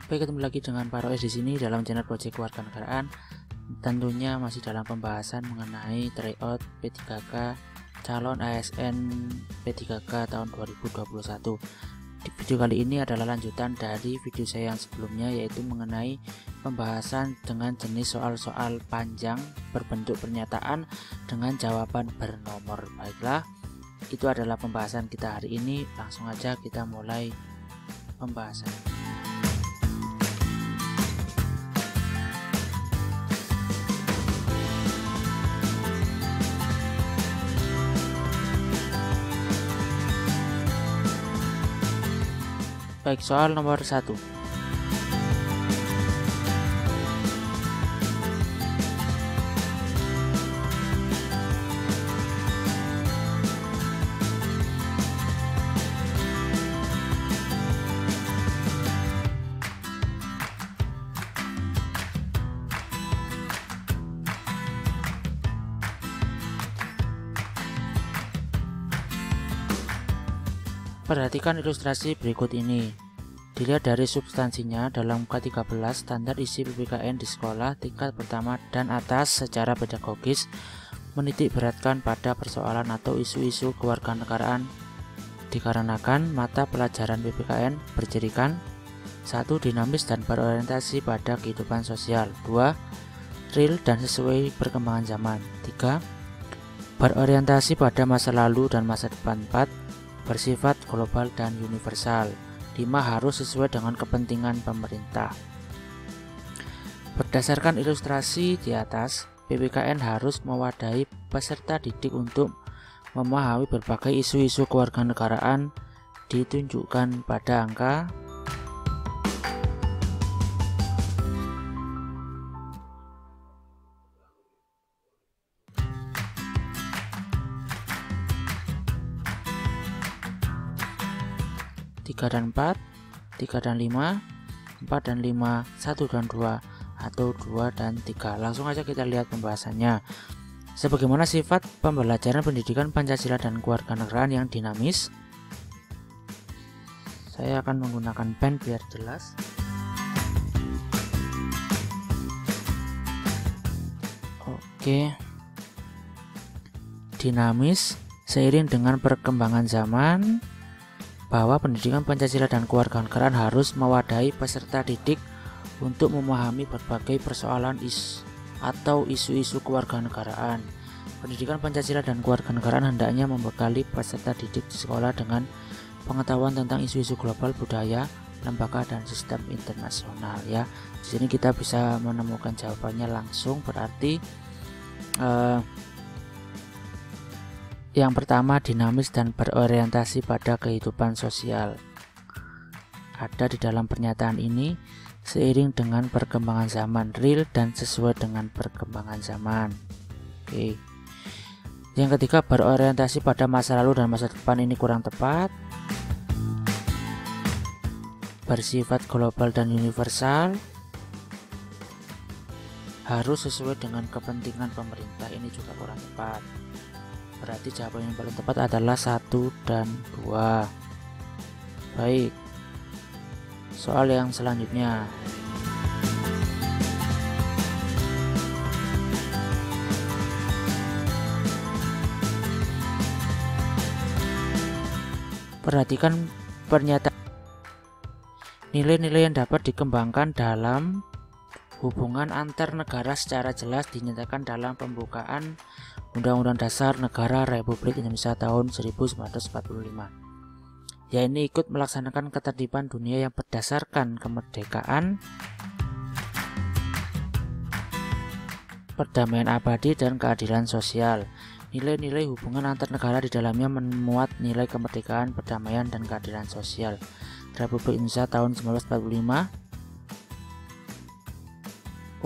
Baik, ketemu lagi dengan Pak Roes di sini dalam channel Proyek Kewarganegaraan. Tentunya masih dalam pembahasan mengenai tryout P3K calon ASN P3K tahun 2021. Di video kali ini adalah lanjutan dari video saya yang sebelumnya, yaitu mengenai pembahasan dengan jenis soal-soal panjang berbentuk pernyataan dengan jawaban bernomor. Baiklah, itu adalah pembahasan kita hari ini. Langsung aja kita mulai pembahasan. Baik, soal nomor 1. Perhatikan ilustrasi berikut ini. Dilihat dari substansinya, dalam K13 standar isi PPKN di sekolah tingkat pertama dan atas secara pedagogis menitik beratkan pada persoalan atau isu-isu kewarganegaraan dikarenakan mata pelajaran PPKN berjadikan 1. Dinamis dan berorientasi pada kehidupan sosial. 2. Real dan sesuai perkembangan zaman. 3. Berorientasi pada masa lalu dan masa depan. 4. Bersifat global dan universal. 5. Harus sesuai dengan kepentingan pemerintah. Berdasarkan ilustrasi di atas, PPKN harus mewadahi peserta didik untuk memahami berbagai isu-isu kewarganegaraan ditunjukkan pada angka tiga dan 4, 3 dan 5, 4 dan 5, 1 dan 2, atau 2 dan 3. Langsung aja kita lihat pembahasannya. Sebagaimana sifat pembelajaran pendidikan Pancasila dan kewarganegaraan yang dinamis, saya akan menggunakan pen biar jelas. Oke. Dinamis seiring dengan perkembangan zaman, bahwa pendidikan Pancasila dan kewarganegaraan harus mewadahi peserta didik untuk memahami berbagai persoalan atau isu-isu kewarganegaraan. Pendidikan Pancasila dan kewarganegaraan hendaknya membekali peserta didik di sekolah dengan pengetahuan tentang isu-isu global, budaya, lembaga, dan sistem internasional. Ya, di sini kita bisa menemukan jawabannya langsung. Berarti yang pertama, dinamis dan berorientasi pada kehidupan sosial. Ada di dalam pernyataan ini, seiring dengan perkembangan zaman, real dan sesuai dengan perkembangan zaman. Oke. Yang ketiga, berorientasi pada masa lalu dan masa depan, ini kurang tepat. Bersifat global dan universal, harus sesuai dengan kepentingan pemerintah, ini juga kurang tepat. Berarti jawaban yang paling tepat adalah 1 dan 2. Baik, soal yang selanjutnya. Perhatikan pernyataan. Nilai-nilai yang dapat dikembangkan dalam hubungan antar negara secara jelas dinyatakan dalam pembukaan Undang-Undang Dasar Negara Republik Indonesia tahun 1945. Ya, ini ikut melaksanakan ketertiban dunia yang berdasarkan kemerdekaan, perdamaian abadi, dan keadilan sosial. Nilai-nilai hubungan antar negara di dalamnya memuat nilai kemerdekaan, perdamaian, dan keadilan sosial. Republik Indonesia tahun 1945.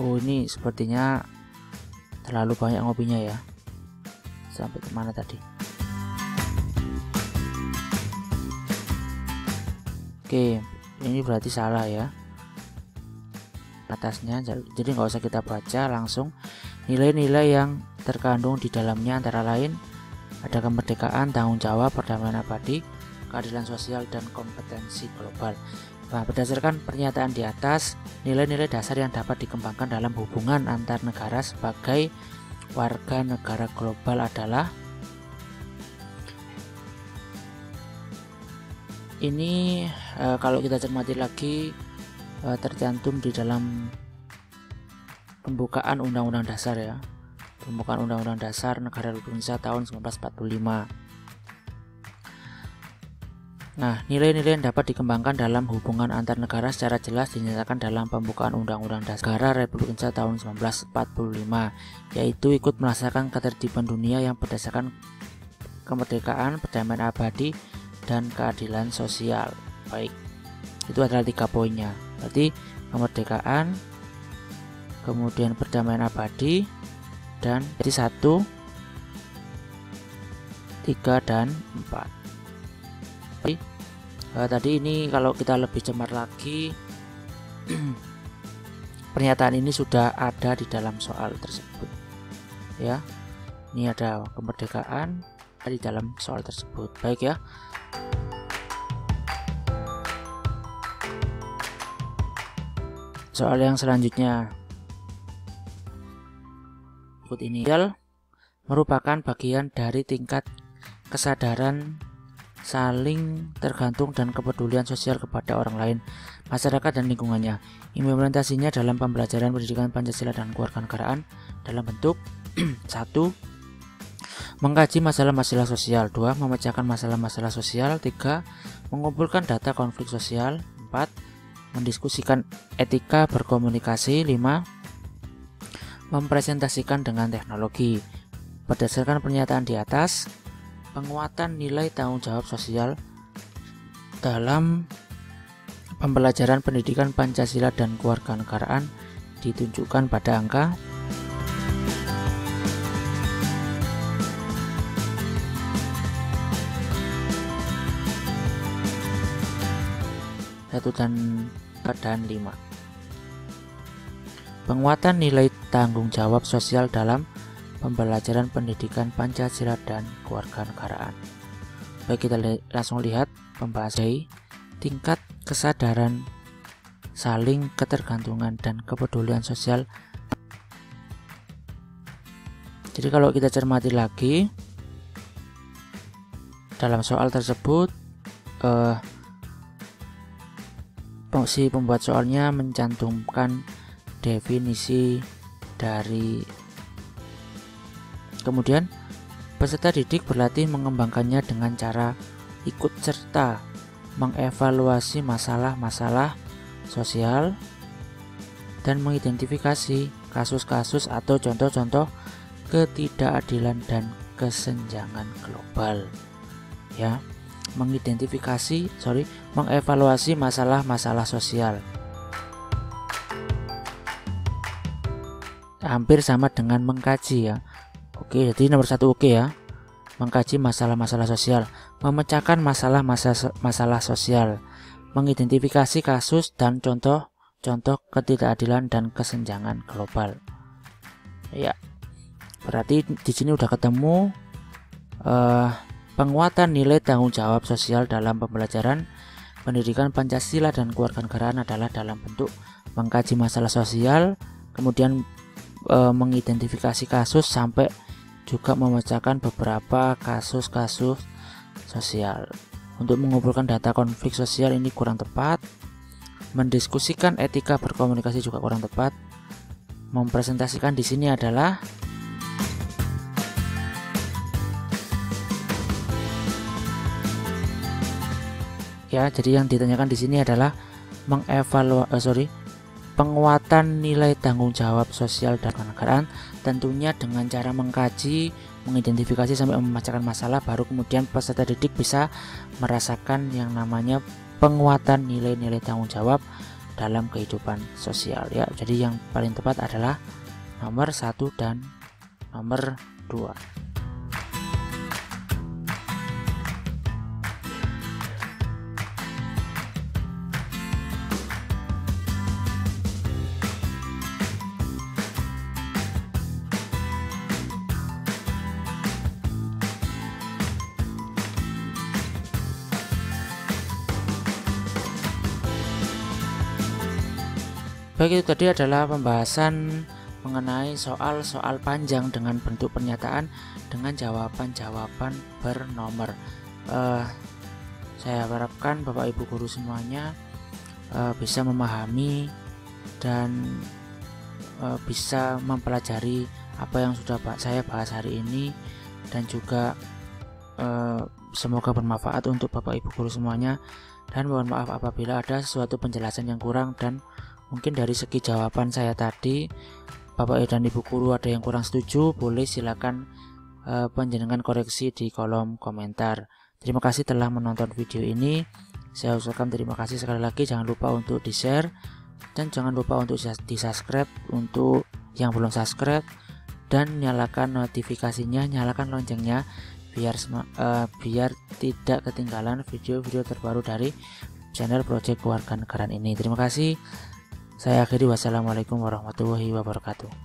Oh, ini sepertinya terlalu banyak ngopinya ya. Sampai kemana tadi? Oke, ini berarti salah ya atasnya, jadi nggak usah kita baca, langsung. Nilai-nilai yang terkandung di dalamnya antara lain ada kemerdekaan, tanggung jawab, perdamaian abadi, keadilan sosial, dan kompetensi global. Nah, berdasarkan pernyataan di atas, nilai-nilai dasar yang dapat dikembangkan dalam hubungan antar negara sebagai warga negara global adalah ini. Kalau kita cermati lagi, tercantum di dalam pembukaan Undang-Undang Dasar ya, pembukaan Undang-Undang Dasar Negara Republik Indonesia tahun 1945. Nah, nilai-nilai yang dapat dikembangkan dalam hubungan antar negara secara jelas dinyatakan dalam pembukaan Undang-Undang Dasar Negara Republik Indonesia tahun 1945, yaitu ikut melaksanakan ketertiban dunia yang berdasarkan kemerdekaan, perdamaian abadi, dan keadilan sosial. Baik, itu adalah 3 poinnya. Berarti kemerdekaan, kemudian perdamaian abadi, dan jadi 1, 3, dan 4. Tadi ini kalau kita lebih cermat lagi, pernyataan ini sudah ada di dalam soal tersebut ya. Ini ada kemerdekaan di dalam soal tersebut. Baik ya. Soal yang selanjutnya, berikut ini merupakan bagian dari tingkat kesadaran saling tergantung dan kepedulian sosial kepada orang lain, masyarakat, dan lingkungannya. Implementasinya dalam pembelajaran pendidikan Pancasila dan kewarganegaraan dalam bentuk 1. Mengkaji masalah-masalah sosial. 2. Memecahkan masalah-masalah sosial. 3. Mengumpulkan data konflik sosial. 4. Mendiskusikan etika berkomunikasi. 5. Mempresentasikan dengan teknologi. Berdasarkan pernyataan di atas, penguatan nilai tanggung jawab sosial dalam pembelajaran pendidikan Pancasila dan kewarganegaraan ditunjukkan pada angka 1 dan 5. Penguatan nilai tanggung jawab sosial dalam pembelajaran pendidikan Pancasila dan kewarganegaraan. Baik, kita langsung lihat pembahasan tingkat kesadaran saling ketergantungan dan kepedulian sosial. Jadi kalau kita cermati lagi dalam soal tersebut, si pembuat soalnya mencantumkan definisi dari, kemudian peserta didik berlatih mengembangkannya dengan cara ikut serta mengevaluasi masalah-masalah sosial dan mengidentifikasi kasus-kasus atau contoh-contoh ketidakadilan dan kesenjangan global. Ya, mengevaluasi masalah-masalah sosial. Hampir sama dengan mengkaji ya. Oke, jadi nomor 1 oke ya. Mengkaji masalah-masalah sosial, memecahkan masalah sosial, mengidentifikasi kasus dan contoh ketidakadilan dan kesenjangan global. Ya, berarti di sini udah ketemu penguatan nilai tanggung jawab sosial dalam pembelajaran pendidikan Pancasila dan kewarganegaraan adalah dalam bentuk mengkaji masalah sosial, kemudian mengidentifikasi kasus sampai juga memecahkan beberapa kasus-kasus sosial. Untuk mengumpulkan data konflik sosial ini kurang tepat. Mendiskusikan etika berkomunikasi juga kurang tepat. Mempresentasikan di sini adalah ya, jadi yang ditanyakan di sini adalah penguatan nilai tanggung jawab sosial dan kewarganegaraan, tentunya dengan cara mengkaji, mengidentifikasi sampai memecahkan masalah, baru kemudian peserta didik bisa merasakan yang namanya penguatan nilai-nilai tanggung jawab dalam kehidupan sosial ya. Jadi yang paling tepat adalah nomor 1 dan nomor 2. Baik, itu tadi adalah pembahasan mengenai soal-soal panjang dengan bentuk pernyataan dengan jawaban-jawaban bernomor. Saya harapkan Bapak Ibu guru semuanya bisa memahami dan bisa mempelajari apa yang sudah saya bahas hari ini, dan juga semoga bermanfaat untuk Bapak Ibu guru semuanya. Dan mohon maaf apabila ada sesuatu penjelasan yang kurang, dan mungkin dari segi jawaban saya tadi Bapak dan Ibu guru ada yang kurang setuju, boleh silakan panjenengan koreksi di kolom komentar. Terima kasih telah menonton video ini. Saya ucapkan terima kasih sekali lagi. Jangan lupa untuk di-share dan jangan lupa untuk di-subscribe untuk yang belum subscribe, dan nyalakan notifikasinya, nyalakan loncengnya biar tidak ketinggalan video-video terbaru dari channel Project Kewarganegaraan ini. Terima kasih. Saya akhiri, wassalamualaikum warahmatullahi wabarakatuh.